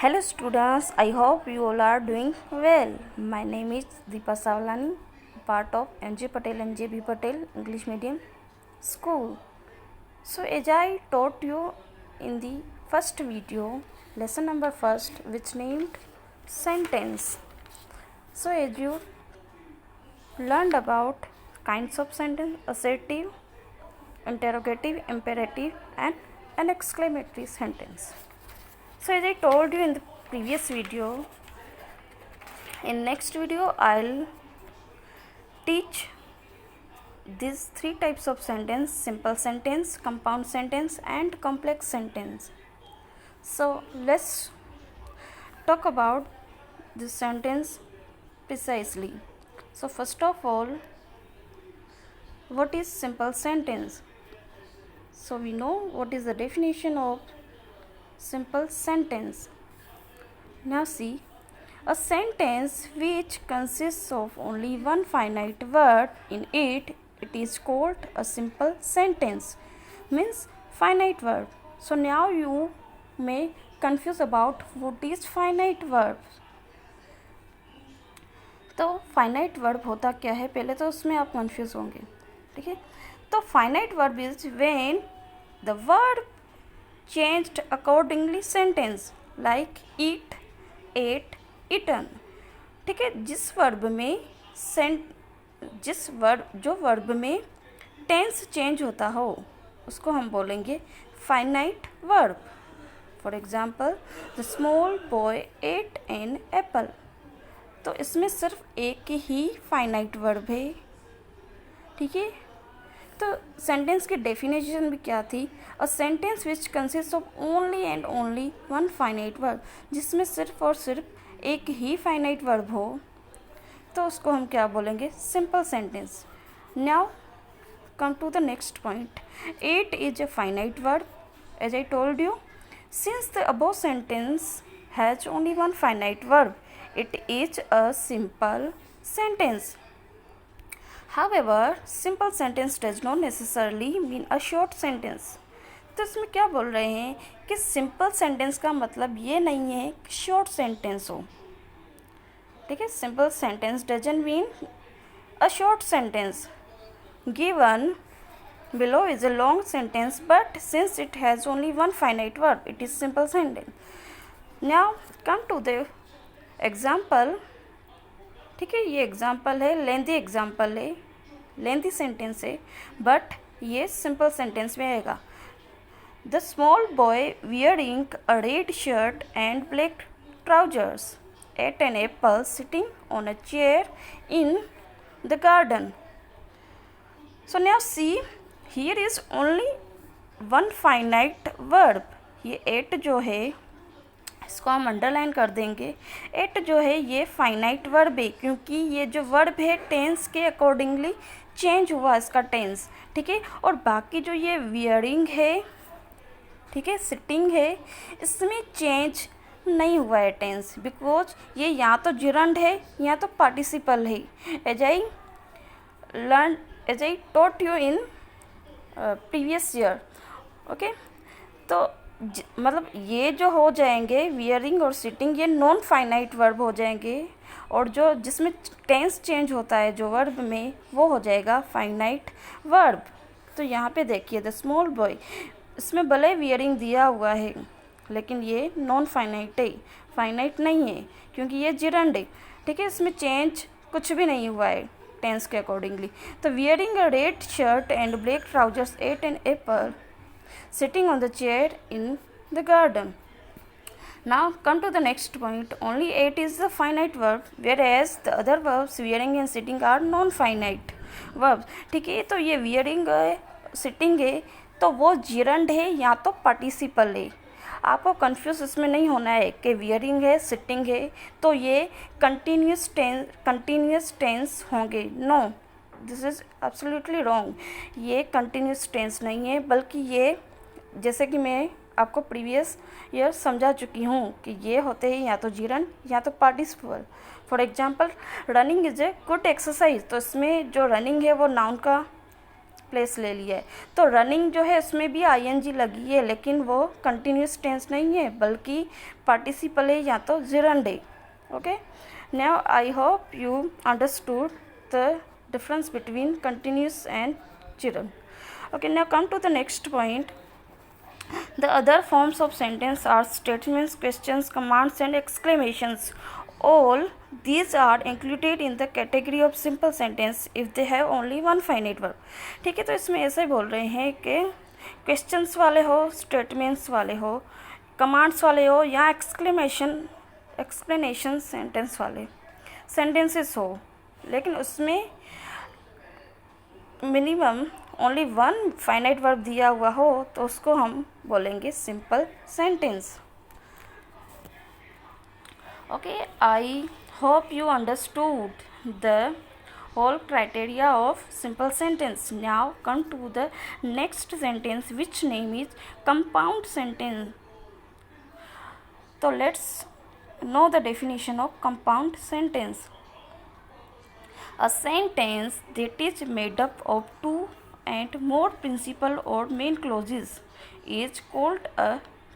Hello students, I hope you all are doing well. My name is Deepa Savlani, part of NJ Patel and JB Patel English Medium School. So as I taught you in the first video, lesson number first, which named sentence. So as you learned about kinds of sentence, assertive, interrogative, imperative and an exclamatory sentence. So as I told you in the previous video, in next video I'll teach these three types of sentence: simple sentence, compound sentence and complex sentence. So let's talk about this sentence precisely. So first of all, what is simple sentence? So we know what is the definition of simple sentence. Now see, a sentence which consists of only one finite word in it is called a simple sentence. Means finite word. So now you may confuse about what is finite verb. तो finite verb होता क्या है, पहले तो उसमें आप confuse होंगे. ठीक है, तो finite verb is when the verb changed accordingly sentence like eat, ate, eaten. ठीक है, जो वर्ब में टेंस चेंज होता हो उसको हम बोलेंगे finite verb. For example, the small boy ate an apple. तो इसमें सिर्फ एक ही फाइनाइट वर्ब है. ठीक है, तो सेंटेंस की डेफिनेशन भी क्या थी? A sentence which consist of only and only one finite verb, जिसमें सिर्फ और सिर्फ एक ही फाइनाइट वर्ब हो, तो उसको हम क्या बोलेंगे? Simple sentence. Now come to the next point. Ate is a finite verb as I told you. Since the above sentence has only one finite verb, it is a simple sentence. However, simple sentence does not necessarily mean a short sentence. तो इसमें क्या बोल रहे हैं कि simple sentence का मतलब ये नहीं है कि शॉर्ट सेंटेंस हो. ठीक है, simple sentence doesn't mean a short sentence. Given below is a long sentence, but since it has only one finite verb, it is simple sentence. Now come to the example. ठीक है, ये example है, lengthy example है, lengthy sentence है, but ये simple sentence में आएगा. The small boy wearing a red shirt and black trousers ate an apple sitting on a chair in the garden. So now see, here is only one finite verb. ये ate जो है, इसको हम underline कर देंगे. Eight जो है ये फाइनाइट वर्ब है, क्योंकि ये जो वर्ब है टेंस के अकॉर्डिंगली चेंज हुआ इसका टेंस. ठीक है, और बाकी जो ये वियरिंग है, ठीक है, सिटिंग है, इसमें चेंज नहीं हुआ है टेंस, बिकॉज ये या तो जिरंड है या तो पार्टिसिपल है. As I taught you in previous year. Okay, तो मतलब ये जो हो जाएंगे वियरिंग और सिटिंग, ये नॉन फाइनाइट वर्ब हो जाएंगे, और जो जिसमें टेंस चेंज होता है जो वर्ब में, वो हो जाएगा फाइनाइट वर्ब. तो यहाँ पे देखिए, द स्मॉल बॉय, इसमें भले वियरिंग दिया हुआ है लेकिन ये नॉन फाइनाइट है, फाइनाइट नहीं है, क्योंकि ये जिरंड है. ठीक है, इसमें चेंज कुछ भी नहीं हुआ है टेंस के अकॉर्डिंगली. तो wearing a red shirt and black trousers ate an apple sitting on the chair in the garden. Now come to the next point. Only ate is the finite verb, whereas the other verbs wearing and sitting are non-finite verbs. ठीक है, तो ये wearing है, sitting है, तो वो gerund है या तो participle है. आपको कंफ्यूज इसमें नहीं होना है कि wearing है, sitting है तो ये continuous tense होंगे. No, this is absolutely wrong. ये कंटिन्यूस टेंस नहीं है, बल्कि ये, जैसे कि मैं आपको प्रीवियस ईयर समझा चुकी हूँ कि ये होते हैं या तो जिरंड या तो participle. For example, running is a good exercise. तो इसमें जो रनिंग है वो नाउन का प्लेस ले लिया है। तो रनिंग जो है उसमें भी आईएनजी लगी है, लेकिन वो कंटिन्यूस टेंस नहीं है बल्कि पार्टिसिपल है या तो जिरंड है। Okay, now I hope you understood the difference between continuous and gerund. Okay, now come to the next point. The other forms of sentence are statements, questions, commands and exclamations. All these are included in the category of simple sentence if they have only one finite verb. ठीक है, तो इसमें ऐसे बोल रहे हैं कि questions वाले हो, statements वाले हो, commands वाले हो या explanation sentence वाले sentences हो, लेकिन उसमें minimum only one finite verb दिया हुआ हो तो उसको हम बोलेंगे simple sentence. Okay, I hope you understood the whole criteria of simple sentence. Now come to the next sentence, which name is compound sentence. So let's know the definition of compound sentence. A sentence that is made up of two and more principal or main clauses is called a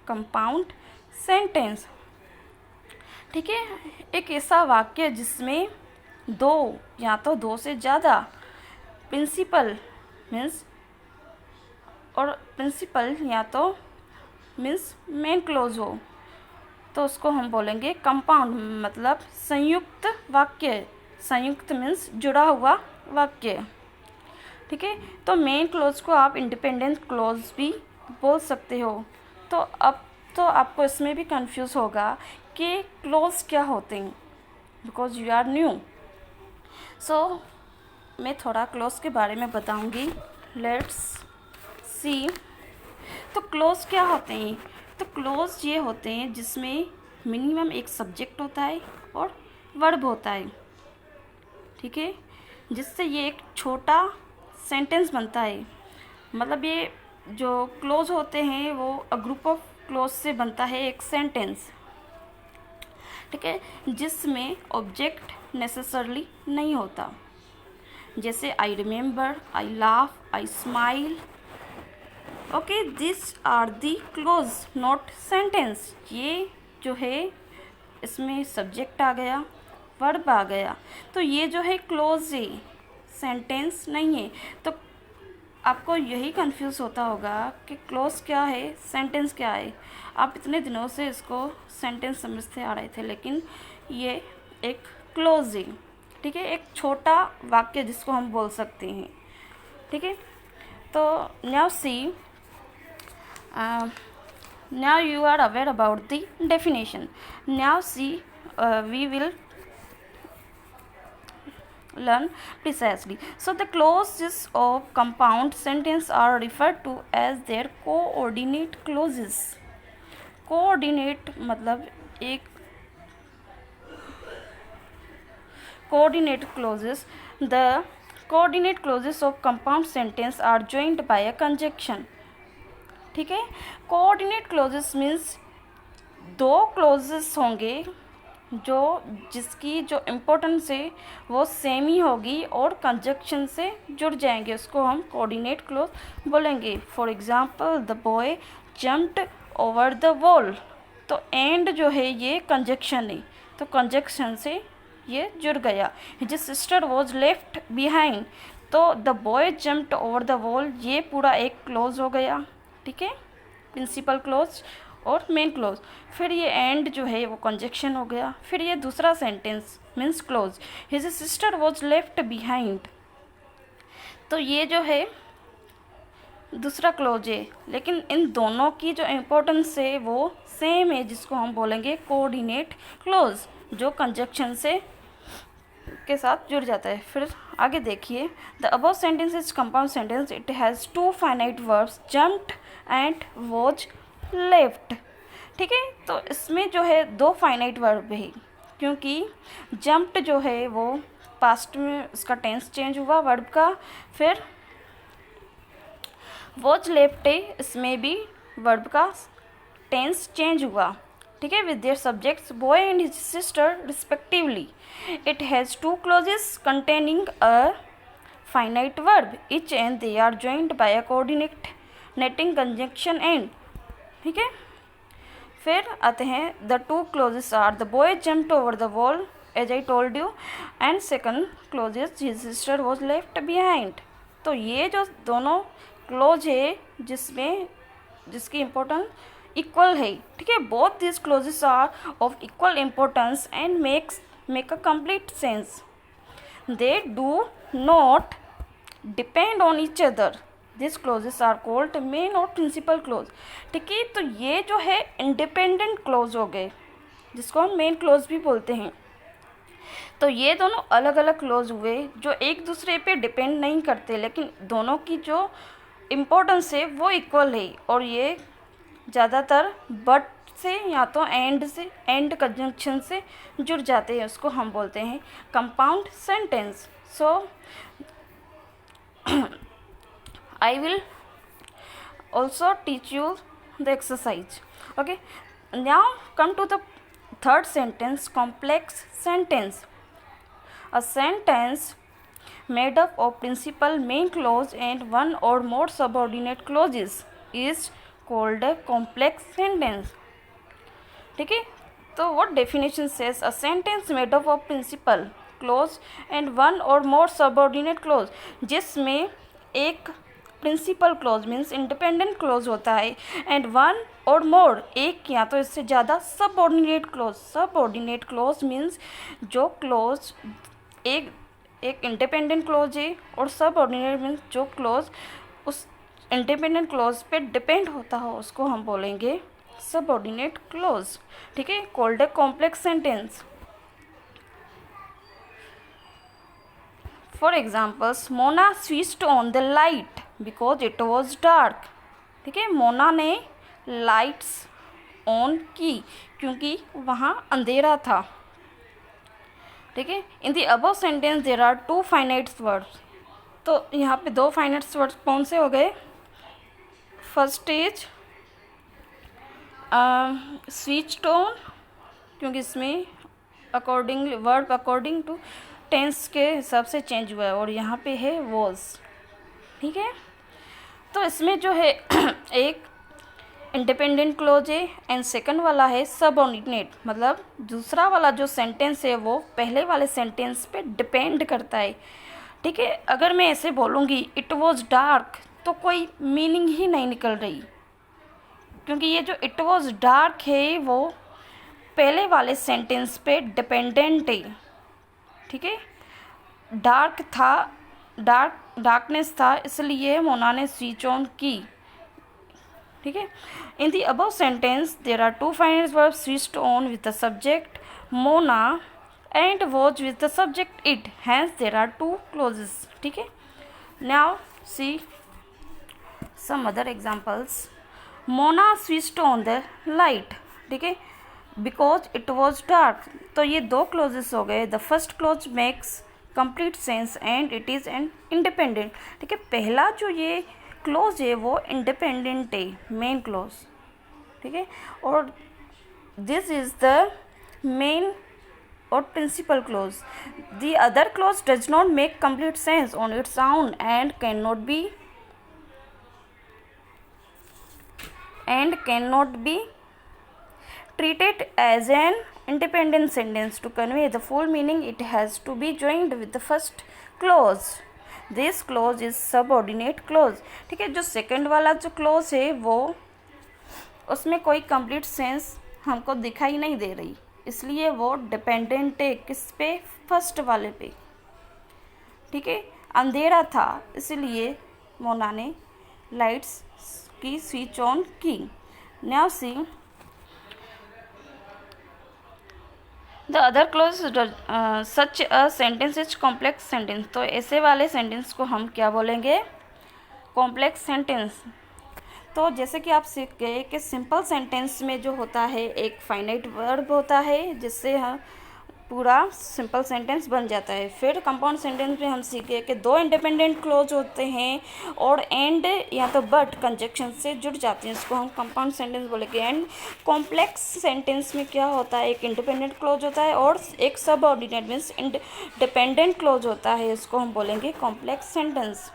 compound sentence. ठीक है, एक ऐसा वाक्य जिसमें दो या तो दो से ज़्यादा प्रिंसिपल मीन्स और प्रिंसिपल या तो मीन्स मेन क्लोज हो तो उसको हम बोलेंगे कंपाउंड, मतलब संयुक्त वाक्य। संयुक्त मीन्स जुड़ा हुआ वाक्य। ठीक है, तो मेन क्लोज को आप इंडिपेंडेंट क्लोज भी बोल सकते हो। तो अब तो आपको इसमें भी कंफ्यूज होगा कि क्लोज क्या होते हैं, बिकॉज यू आर न्यू। सो मैं थोड़ा क्लोज के बारे में बताऊंगी। लेट्स सी, तो क्लोज क्या होते हैं? तो क्लोज ये होते हैं जिसमें मिनिमम एक सब्जेक्ट होता है और वर्ब होता है। ठीक है, जिससे ये एक छोटा सेंटेंस बनता है। मतलब ये जो क्लोज होते हैं वो अ ग्रुप ऑफ क्लोज से बनता है एक सेंटेंस। ठीक है, जिसमें ऑब्जेक्ट नेसेसरली नहीं होता, जैसे I remember, I laugh, I smile. Okay, this are the clause not sentence. ये जो है इसमें सब्जेक्ट आ गया, वर्ब आ गया, तो ये जो है क्लोज है, सेंटेंस नहीं है। तो आपको यही कंफ्यूज होता होगा कि क्लोज क्या है, सेंटेंस क्या है। आप इतने दिनों से इसको सेंटेंस समझते आ रहे थे, लेकिन ये एक क्लोज है। ठीक है, एक छोटा वाक्य जिसको हम बोल सकते हैं। ठीक है, तो now see, now you are aware about the definition. Now see, we will learn precisely. So the clauses of compound sentence are referred to as their coordinate clauses. Coordinate मतलब एक coordinate clauses. The coordinate clauses of compound sentence are joined by a conjunction. ठीक है, coordinate closes means दो closes होंगे जो जिसकी जो importance है वो सेम ही होगी और कंजक्शन से जुड़ जाएंगे, उसको हम कोऑर्डिनेट क्लोज बोलेंगे। For example, the boy jumped over the wall. तो एंड जो है ये कंजक्शन है, तो कंजक्शन से ये जुड़ गया। His sister was left behind, तो the boy jumped over the wall, ये पूरा एक क्लोज हो गया। ठीक है, प्रिंसिपल क्लोज और मेन क्लोज। फिर ये एंड जो है वो कंजक्शन हो गया। फिर ये दूसरा sentence means close, his sister was left behind, तो ये जो है दूसरा क्लोज है, लेकिन इन दोनों की जो इम्पोर्टेंस है वो सेम है, जिसको हम बोलेंगे कोऑर्डिनेट क्लोज, जो कंजक्शन से के साथ जुड़ जाता है। फिर आगे देखिए, the above sentence is compound sentence, it has two finite verbs, jumped and was left. ठीक है, तो इसमें जो है दो फाइनाइट वर्ब है, क्योंकि जम्प्ड जो है वो पास्ट में उसका टेंस चेंज हुआ वर्ब का। फिर वॉज लेफ्ट है, इसमें भी वर्ब का टेंस चेंज हुआ। ठीक है, with their subjects boy and his sister respectively. It has two clauses containing a finite verb each and they are joined by a coordinating conjunction end. ठीक है, फिर आते हैं the two clauses are the boy jumped over the wall as I told you and second clauses his sister was left behind. तो ये जो दोनों close है जिसकी इम्पोर्टेंस इक्वल है, ठीक है, both this clauses are of equal importance and make a complete sense. They do not depend on each other. This clauses are called main और प्रिंसिपल क्लोज. ठीक है, तो ये जो है इंडिपेंडेंट क्लोज हो गए, जिसको हम मेन क्लोज भी बोलते हैं. तो ये दोनों अलग अलग क्लोज हुए जो एक दूसरे पे डिपेंड नहीं करते, लेकिन दोनों की जो इम्पोर्टेंस है वो इक्वल है, और ये ज़्यादातर बट से या तो एंड कंजंक्शन से जुड़ जाते हैं. उसको हम बोलते हैं compound sentence. So I will also teach you the exercise. Okay, now come to the third sentence, complex sentence. A sentence made up of principal, main clause and one or more subordinate clauses is called a complex sentence. ठीक है, तो what definition says a sentence made up of principal, clause and one or more subordinate clause, जिसमें एक principal clause means independent clause होता है and one और मोर एक या तो इससे ज़्यादा subordinate close. Subordinate close means जो क्लोज एक इंडिपेंडेंट क्लोज है और सबऑर्डिनेट मीन्स जो क्लोज उस इंडिपेंडेंट क्लोज पे डिपेंड होता हो, उसको हम बोलेंगे सबऑर्डिनेट क्लोज. ठीक है, called a complex sentence. For examples, Mona switched on the light because it was dark. ठीक है, मोना ने लाइट्स ऑन की क्योंकि वहाँ अंधेरा था. ठीक है, in the above sentence there are two finite words. तो यहाँ पे दो फाइनाइट वर्ड्स कौन से हो गए? फर्स्ट इज स्विच्ड ऑन, क्योंकि इसमें वर्ब अकॉर्डिंग टू टेंस के हिसाब से चेंज हुआ है, और यहाँ पे है वॉज. ठीक है, तो इसमें जो है एक इंडिपेंडेंट क्लोज है एंड सेकंड वाला है सबऑर्डिनेट, मतलब दूसरा वाला जो सेंटेंस है वो पहले वाले सेंटेंस पे डिपेंड करता है. ठीक है, अगर मैं ऐसे बोलूँगी इट वॉज डार्क तो कोई मीनिंग ही नहीं निकल रही, क्योंकि ये जो इट वॉज डार्क है वो पहले वाले सेंटेंस पे डिपेंडेंट है. ठीक है, डार्कनेस था इसलिए मोना ने स्विच ऑन की. ठीक है, in the above sentence there are two finite verbs, switched on with the subject Mona and was with the subject it, hence there are two clauses. ठीक है, now see some other examples. Mona switched on the light, ठीक है, because it was dark. तो ये दो closes हो गए. The first close makes complete sense and it is an independent. ठीक है, पहला जो ये क्लोज है वो इंडिपेंडेंट है, मेन क्लोज. ठीक है, और दिस इज द मेन और principal clause. The other clause does not make complete sense on its own and can not be treated as an independent sentence. To convey the full meaning, it has to be joined with the first clause. This clause is subordinate clause. ठीक है, जो second वाला जो clause है वो उसमें कोई complete sense हमको दिखाई नहीं दे रही, इसलिए वो डिपेंडेंट है किस पे? फर्स्ट वाले पे. ठीक है, अंधेरा था इसलिए मोना ने लाइट्स की स्विच ऑन की. Now see the other close such a sentence is complex sentence. तो ऐसे वाले सेंटेंस को हम क्या बोलेंगे? Complex sentence. तो जैसे कि आप सीख गए कि सिंपल सेंटेंस में जो होता है एक फाइनाइट वर्ब होता है जिससे हम पूरा सिंपल सेंटेंस बन जाता है। फिर कंपाउंड सेंटेंस में हम सीखे कि दो इंडिपेंडेंट क्लोज होते हैं और एंड या तो बट कंजक्शन से जुड़ जाते हैं, इसको हम कंपाउंड सेंटेंस बोलेंगे। एंड कॉम्प्लेक्स सेंटेंस में क्या होता है, एक इंडिपेंडेंट क्लोज होता है और एक सबऑर्डिनेट मीन्स डिपेंडेंट क्लोज होता है, इसको हम बोलेंगे complex sentence.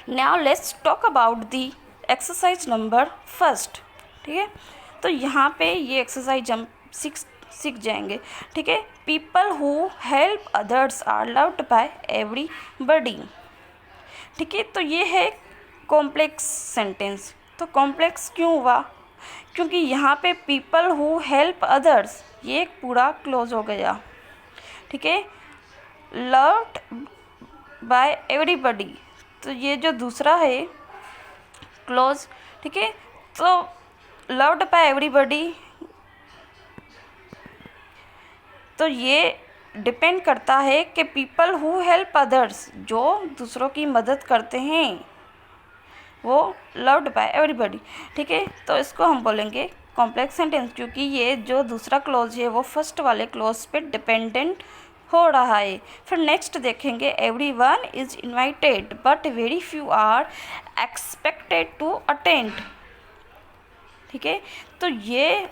Now let's talk about the exercise number first. ठीक है, तो यहाँ पे ये एक्सरसाइज हम सीख जाएंगे। ठीक है, people who help others are loved by everybody. ठीक है, तो ये है कॉम्प्लेक्स सेंटेंस। तो कॉम्प्लेक्स क्यों हुआ, क्योंकि यहाँ पे पीपल हु हेल्प अदर्स ये एक पूरा क्लोज हो गया। ठीक है, लव्ड बाय एवरीबडी, तो ये जो दूसरा है क्लोज, ठीक है, तो लव्ड बाय एवरीबडी, तो ये डिपेंड करता है कि पीपल हु हेल्प अदर्स, जो दूसरों की मदद करते हैं, वो लव्ड बाय एवरीबडी। ठीक है, तो इसको हम बोलेंगे कॉम्प्लेक्स सेंटेंस, क्योंकि ये जो दूसरा क्लोज है वो फर्स्ट वाले क्लोज पे डिपेंडेंट हो रहा है। फिर नेक्स्ट देखेंगे, everyone is invited but very few are expected to attend. ठीक है, तो ये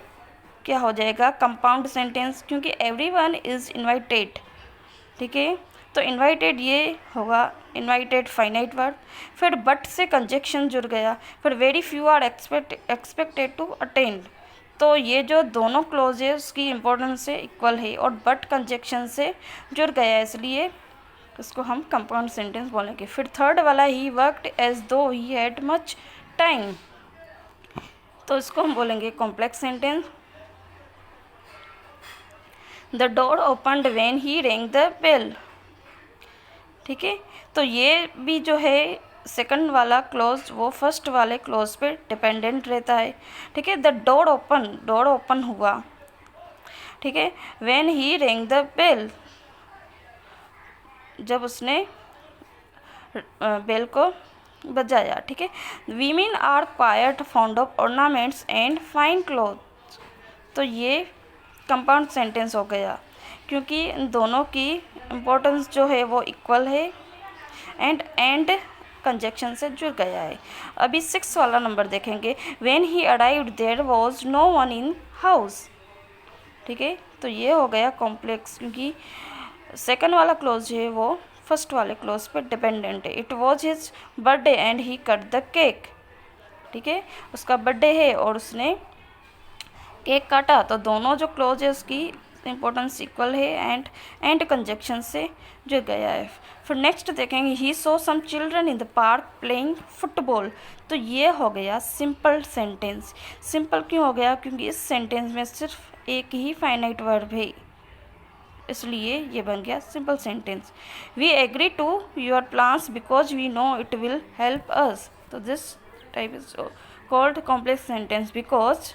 क्या हो जाएगा कंपाउंड सेंटेंस, क्योंकि एवरीवन इज इनवाइटेड। ठीक है, तो इनवाइटेड ये होगा इनवाइटेड फाइनाइट वर्ब। फिर बट से कंजक्शन जुड़ गया। फिर very few are expected to attend, तो ये जो दोनों क्लोज है उसकी इम्पोर्टेंस से इक्वल है और बट कंजक्शन से जुड़ गया है, इसलिए इसको हम कंपाउंड सेंटेंस बोलेंगे। फिर थर्ड वाला, ही वर्कड एज दो ही हैड मच टाइम, तो इसको हम बोलेंगे complex sentence. The door opened when he rang the bell. ठीक है, तो ये भी जो है सेकंड वाला क्लोज वो फर्स्ट वाले क्लोज पे डिपेंडेंट रहता है। ठीक है, द डोर ओपन हुआ। ठीक है, when he rang the bell, जब उसने बेल को बजाया। ठीक है, women are quite fond of ornaments and fine clothes, तो ये कंपाउंड सेंटेंस हो गया, क्योंकि इन दोनों की इम्पोर्टेंस जो है वो इक्वल है एंड कंजक्शन से जुड़ गया है। अभी 6 वाला नंबर देखेंगे, when he arrived there was no one in house. ठीक है, तो ये हो गया कॉम्प्लेक्स, क्योंकि सेकंड वाला क्लोज है वो फर्स्ट वाले क्लोज पर डिपेंडेंट है। It was his birthday and he cut the cake. ठीक है, उसका बर्थडे है और उसने केक काटा, तो दोनों जो क्लोज है उसकी इम्पोर्टेंस इक्वल है एंड कंजक्शन से जुड़ गया है। फिर नेक्स्ट देखेंगे, he saw some children in the park playing football, तो ये हो गया सिंपल सेंटेंस। सिंपल क्यों हो गया, क्योंकि इस सेंटेंस में सिर्फ एक ही फाइनाइट वर्ब है, इसलिए ये बन गया simple sentence. We agree to your plans because we know it will help us, तो this type is called complex sentence because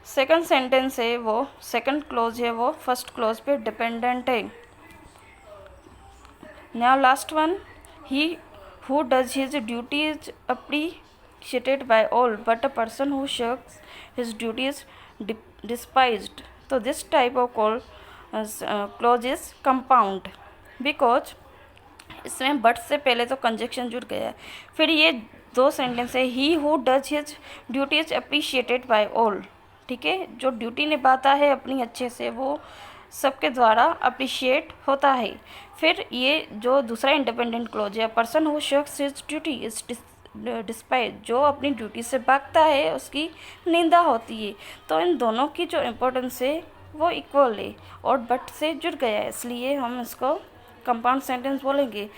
second sentence है वो सेकंड क्लोज है वो फर्स्ट क्लोज पे डिपेंडेंट है। Now last one, he who does his duty is appreciated by all but a person who shirks his duty is despised, तो this type of clause is compound because इसमें but से पहले तो conjunction जुड़ गया है। फिर ये दो सेंटेंस है, ही who does his duty is appreciated by all. ठीक है, जो ड्यूटी निभाता है अपनी अच्छे से वो सबके द्वारा अप्रिशिएट होता है। फिर ये जो दूसरा इंडिपेंडेंट क्लोज है, person who shirks his duty is despise, जो अपनी ड्यूटी से भागता है उसकी निंदा होती है। तो इन दोनों की जो इम्पोर्टेंस है वो इक्वल है और बट से जुड़ गया है, इसलिए हम इसको कंपाउंड सेंटेंस बोलेंगे।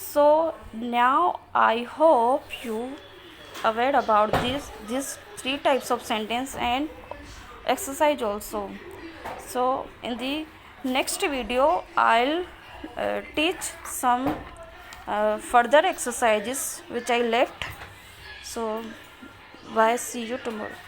So now I hope you aware about these 3 types of sentence and exercise also. So in the next video I'll teach some further exercises which I left. So bye, see you tomorrow.